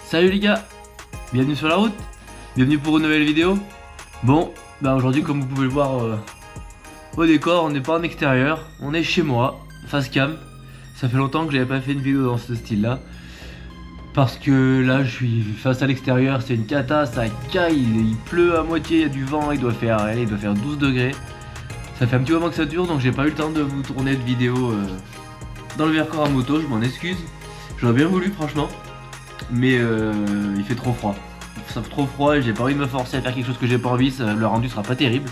Salut les gars, bienvenue sur la route, bienvenue pour une nouvelle vidéo. Bon, bah aujourd'hui comme vous pouvez le voir au décor, on n'est pas en extérieur, on est chez moi, face cam. Ça fait longtemps que j'avais pas fait une vidéo dans ce style là. Parce que là je suis face à l'extérieur, c'est une cata, ça caille, il pleut à moitié, il y a du vent, il doit faire 12 degrés. Ça fait un petit moment que ça dure donc j'ai pas eu le temps de vous tourner de vidéo dans le Vercors à moto, je m'en excuse. J'aurais bien voulu franchement. Mais il fait trop froid. Ça fait trop froid et j'ai pas envie de me forcer à faire quelque chose que j'ai pas envie, le rendu sera pas terrible.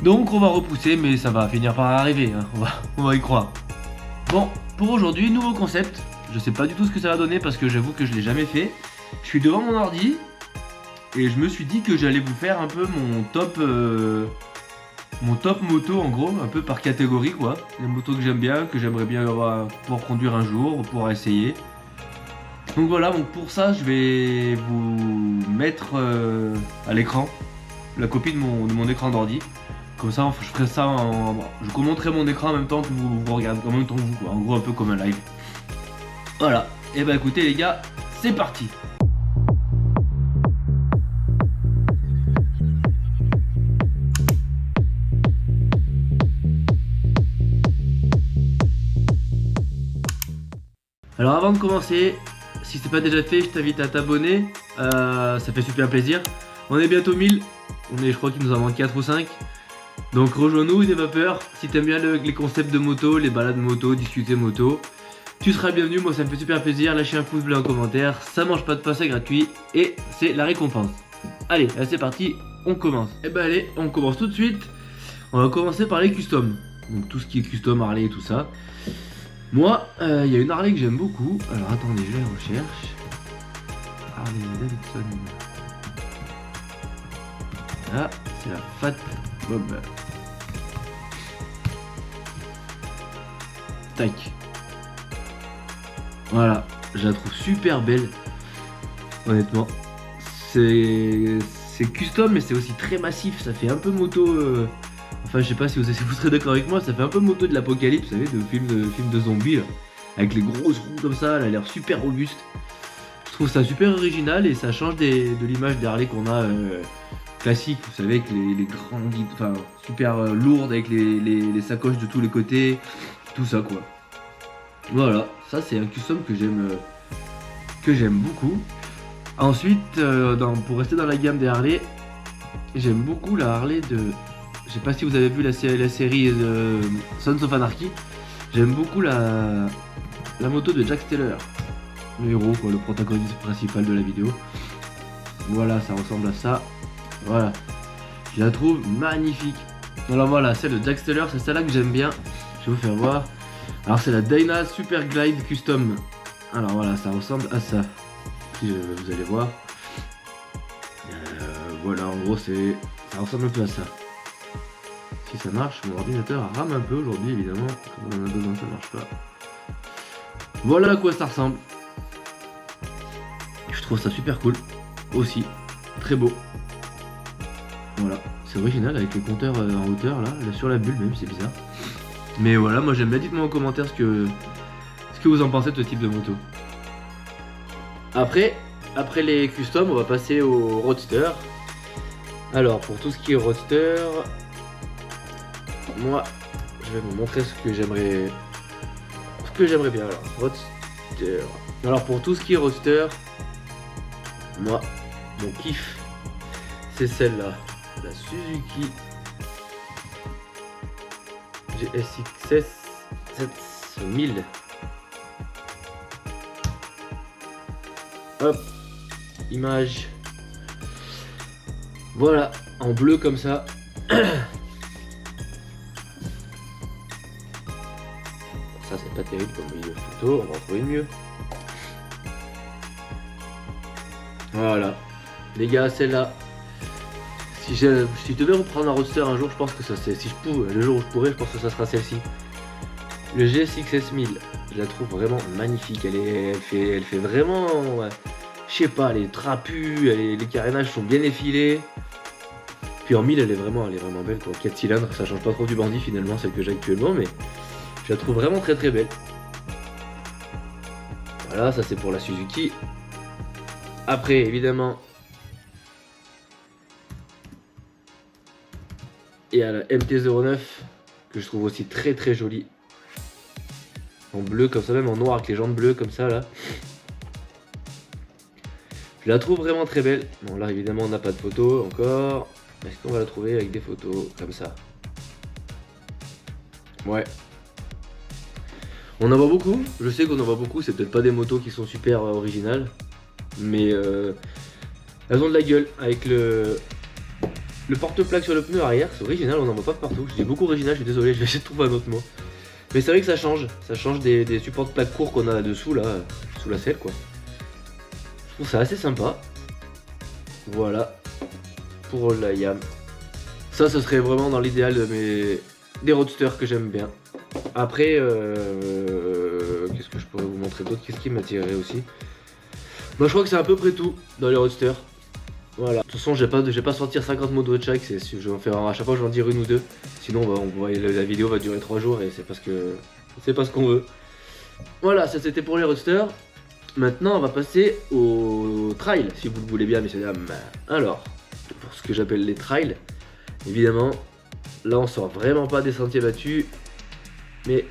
Donc on va repousser mais ça va finir par arriver, hein. On va y croire. Bon, pour aujourd'hui, nouveau concept. Je sais pas du tout ce que ça va donner parce que j'avoue que je l'ai jamais fait. Je suis devant mon ordi et je me suis dit que j'allais vous faire un peu mon top moto en gros, un peu par catégorie quoi. Les motos que j'aime bien, que j'aimerais bien pouvoir conduire un jour, pouvoir essayer. Donc voilà, donc pour ça je vais vous mettre à l'écran la copie de mon écran d'ordi. Comme ça je ferai ça je commenterai mon écran en même temps que vous regardez, en même temps que vous quoi. En gros un peu comme un live. Voilà, et bah écoutez les gars, c'est parti. Alors avant de commencer, si c'est pas déjà fait, je t'invite à t'abonner, ça fait super plaisir. On est bientôt 1000, je crois qu'il nous en manque 4 ou 5. Donc rejoins-nous, n'aie pas peur, si t'aimes bien les concepts de moto, les balades moto, discuter moto, tu seras bienvenu, moi ça me fait super plaisir, lâchez un pouce bleu en commentaire, ça mange pas de pain, c'est gratuit, et c'est la récompense. Allez, là c'est parti, on commence. Et bah allez, on commence tout de suite, on va commencer par les customs. Donc tout ce qui est custom, Harley et tout ça. Moi, il y a une Harley que j'aime beaucoup. Alors attendez, je la recherche. Harley Davidson. Ah, c'est la Fat Bob. Tac. Voilà, je la trouve super belle. Honnêtement. C'est custom, mais c'est aussi très massif. Ça fait un peu moto. Enfin, je sais pas si vous serez d'accord avec moi, ça fait un peu moto de l'apocalypse, vous savez, de film de zombies, là, avec les grosses roues comme ça, elle a l'air super robuste. Je trouve ça super original et ça change de l'image des Harley qu'on a classique, vous savez, avec les grands guides, enfin, super lourdes, avec les sacoches de tous les côtés, tout ça quoi. Voilà, ça c'est un custom que j'aime beaucoup. Ensuite, pour rester dans la gamme des Harley, j'aime beaucoup la Harley de... Je sais pas si vous avez vu la série de Sons of Anarchy. J'aime beaucoup la moto de Jack Steller. Le héros, quoi, le protagoniste principal de la vidéo. Voilà, ça ressemble à ça. Voilà. Je la trouve magnifique. Alors voilà, celle de Jack Steller, c'est celle-là que j'aime bien. Je vais vous faire voir. Alors c'est la Dyna Super Glide Custom. Alors voilà, ça ressemble à ça. Si vous allez voir. Voilà, en gros, ça ressemble un peu à ça. Si ça marche, mon ordinateur rame un peu aujourd'hui évidemment, quand on en a besoin ça marche pas. Voilà à quoi ça ressemble. Je trouve ça super cool, aussi, très beau. Voilà, c'est original avec le compteur en hauteur là sur la bulle même, c'est bizarre. Mais voilà, moi j'aime bien, dites-moi en commentaire ce que vous en pensez de ce type de moto. Après les customs, on va passer au roadster. Alors pour tout ce qui est roadster, moi, je vais vous montrer ce que j'aimerais bien. Alors, roadster. Alors pour tout ce qui est roadster, moi, mon kiff, c'est celle-là, la Suzuki GSX-S 7000. Hop, image. Voilà, en bleu comme ça. Ça c'est pas terrible comme milieu photo, on va en trouver mieux. Voilà. Les gars, celle-là. Si je devais reprendre un roadster un jour, je pense que ça c'est. Si je pouvais, le jour où je pourrais, je pense que ça sera celle-ci. Le GSX-S 1000, je la trouve vraiment magnifique. Elle fait vraiment. Je sais pas, elle est trapue, les carénages sont bien effilés. Puis en 1000, elle est vraiment belle quoi. 4 cylindres, ça change pas trop du bandit finalement, celle que j'ai actuellement, mais je la trouve vraiment très très belle. Voilà, ça c'est pour la Suzuki. Après, évidemment, il y a la MT-09 que je trouve aussi très très jolie. En bleu comme ça, même en noir avec les jantes bleues comme ça là. Je la trouve vraiment très belle. Bon là évidemment on n'a pas de photo encore. Est-ce qu'on va la trouver avec des photos comme ça? Ouais. On en voit beaucoup, je sais qu'on en voit beaucoup, c'est peut-être pas des motos qui sont super originales. Mais elles ont de la gueule avec le porte-plaque sur le pneu arrière, c'est original, on en voit pas partout. Je dis beaucoup original, je suis désolé, je vais essayer de trouver un autre mot. Mais c'est vrai que ça change des supports de plaques courts qu'on a là-dessous, là, sous la selle quoi. Je trouve ça assez sympa. Voilà, pour la YAM. Ça, ce serait vraiment dans l'idéal des roadsters que j'aime bien. Après, qu'est-ce que je pourrais vous montrer d'autre? Qu'est-ce qui m'attirerait aussi? Moi, je crois que c'est à peu près tout dans les roadsters. Voilà. De toute façon, je vais pas sortir 50 motos de chaque. Je vais en faire à chaque fois, je vais en dire une ou deux. Sinon, la vidéo va durer 3 jours et c'est parce que c'est pas ce qu'on veut. Voilà, ça c'était pour les roadsters. Maintenant, on va passer au trail, si vous le voulez bien, messieurs dames. Alors, pour ce que j'appelle les trails, évidemment, là on sort vraiment pas des sentiers battus, mais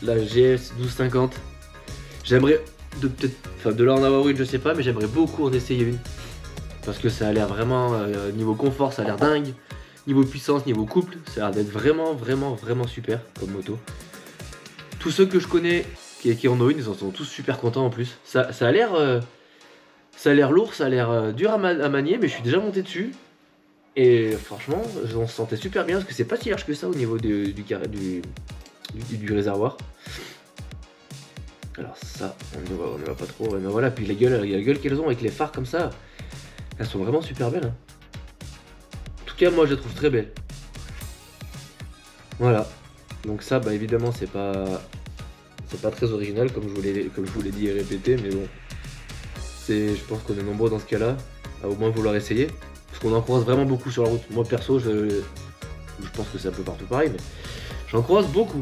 la GS 1250, j'aimerais de là en avoir une, je sais pas, mais j'aimerais beaucoup en essayer une. Parce que ça a l'air vraiment, niveau confort, ça a l'air dingue. Niveau puissance, niveau couple, ça a l'air d'être vraiment super comme moto. Tous ceux que je connais qui en ont une, ils en sont tous super contents en plus. Ça a l'air lourd, ça a l'air dur à manier, mais je suis déjà monté dessus. Et franchement, on se sentait super bien parce que c'est pas si large que ça au niveau du réservoir. Alors ça, on ne va pas trop. Mais voilà, puis la gueule qu'elles ont avec les phares comme ça, elles sont vraiment super belles. Hein. En tout cas, moi je les trouve très belles. Voilà. Donc ça, bah évidemment, c'est pas très original comme je vous l'ai dit et répété, mais bon. Je pense qu'on est nombreux dans ce cas-là, à au moins vouloir essayer. Parce qu'on en croise vraiment beaucoup sur la route. Moi perso, je pense que c'est un peu partout pareil, mais j'en croise beaucoup.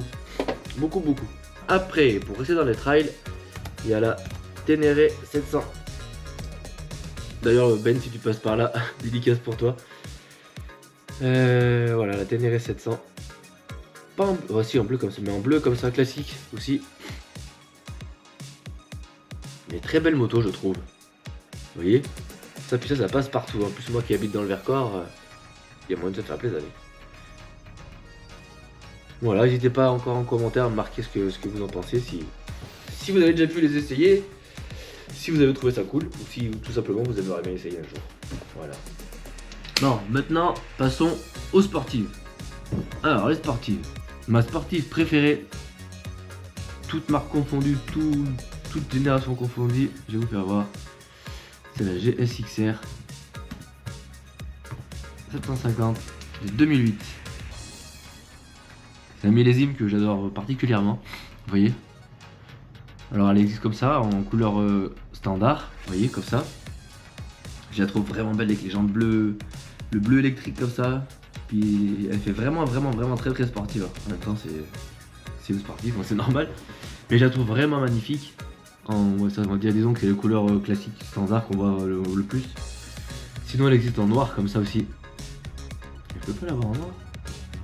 Beaucoup. Après, pour rester dans les trails, il y a la Ténéré 700. D'ailleurs, Ben, si tu passes par là, dédicace pour toi. Voilà, la Ténéré 700. Pas en... si, en bleu comme ça, mais en bleu comme ça, classique aussi. Mais très belle moto, je trouve. Vous voyez? Ça, puis ça passe partout. En plus, moi qui habite dans le Vercors, il y a moyen de se faire plaisir avec. Voilà, n'hésitez pas encore en commentaire à me marquer ce que vous en pensez. Si vous avez déjà pu les essayer, si vous avez trouvé ça cool, ou si tout simplement vous aimeriez bien essayer un jour. Voilà. Bon, maintenant, passons aux sportives. Alors, les sportives. Ma sportive préférée, toutes marques confondues, toute génération confondue, je vais vous faire voir. C'est la GSXR 750 de 2008. C'est un millésime que j'adore particulièrement, vous voyez. Alors elle existe comme ça, en couleur standard, vous voyez, comme ça. Je la trouve vraiment belle avec les jantes bleues, le bleu électrique comme ça. Puis elle fait vraiment très sportive. En même temps c'est une sportive, bon, c'est normal. Mais je la trouve vraiment magnifique. Ça va dire, disons que c'est les couleurs classiques standard qu'on voit le plus. Sinon elle existe en noir comme ça aussi. Je peux pas l'avoir en noir.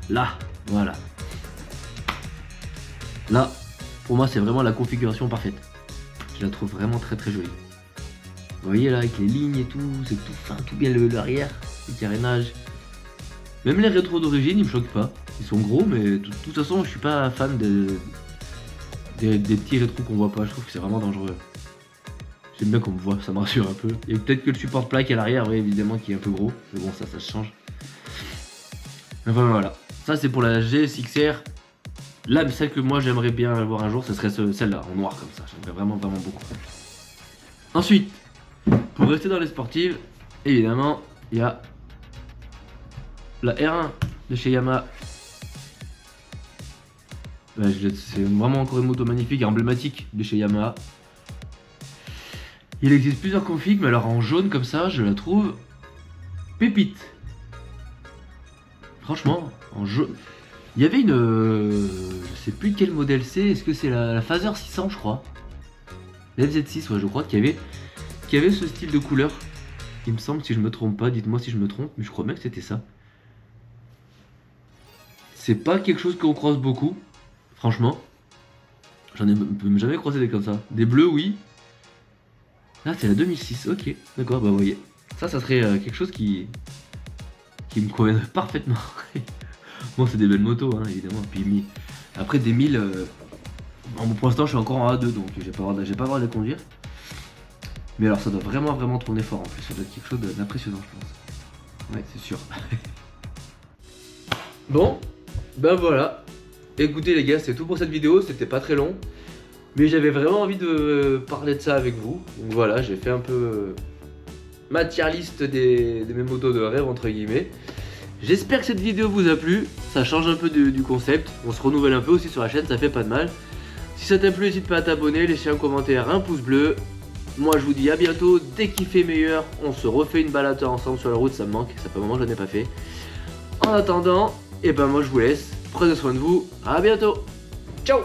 Là, voilà. Là, pour moi c'est vraiment la configuration parfaite. Je la trouve vraiment très jolie. Vous voyez là avec les lignes et tout, c'est tout fin, tout bien l'arrière, le carénage. Même les rétros d'origine ils me choquent pas. Ils sont gros mais de toute façon je suis pas fan des petits rétros qu'on voit pas, je trouve que c'est vraiment dangereux. J'aime bien qu'on me voit, ça me rassure un peu. Et peut-être que le support plaque à l'arrière, oui évidemment qui est un peu gros, mais bon ça se change. Enfin voilà, ça c'est pour la GSXR. Là celle que moi j'aimerais bien avoir un jour, ce serait celle-là, en noir comme ça, j'aimerais vraiment beaucoup. Ensuite, pour rester dans les sportives, évidemment, il y a la R1 de chez Yamaha. C'est vraiment encore une moto magnifique et emblématique de chez Yamaha. Il existe plusieurs configs, mais alors en jaune comme ça, je la trouve pépite. Franchement, en jaune. Il y avait une... je sais plus quel modèle c'est, est-ce que c'est la Phaser 600 je crois. La FZ6, ouais je crois qu'il y avait qui avait ce style de couleur. Il me semble, si je me trompe pas, dites-moi si je me trompe, mais je crois bien que c'était ça. C'est pas quelque chose qu'on croise beaucoup, franchement. J'en ai jamais croisé des comme ça. Des bleus, oui. Ah, c'est la 2006, ok. D'accord, bah vous voyez. Ça serait quelque chose qui me conviendrait parfaitement. Bon, c'est des belles motos, hein, évidemment. Puis, après, des 1000... bon, pour l'instant, je suis encore en A2, donc j'ai pas le droit de les conduire. Mais alors, ça doit vraiment tourner fort en plus. Ça doit être quelque chose d'impressionnant, je pense. Ouais, c'est sûr. Bon, ben voilà. Écoutez les gars, c'est tout pour cette vidéo, c'était pas très long. Mais j'avais vraiment envie de parler de ça avec vous. Donc voilà, j'ai fait un peu ma tier list de mes motos de rêve entre guillemets. J'espère que cette vidéo vous a plu, ça change un peu du concept. On se renouvelle un peu aussi sur la chaîne, ça fait pas de mal. Si ça t'a plu, n'hésite pas à t'abonner, laisser un commentaire, un pouce bleu. Moi je vous dis à bientôt, dès qu'il fait meilleur, on se refait une balade ensemble sur la route, ça me manque, ça fait un moment que je n'en ai pas fait. En attendant, et ben moi je vous laisse, prenez soin de vous, à bientôt, ciao.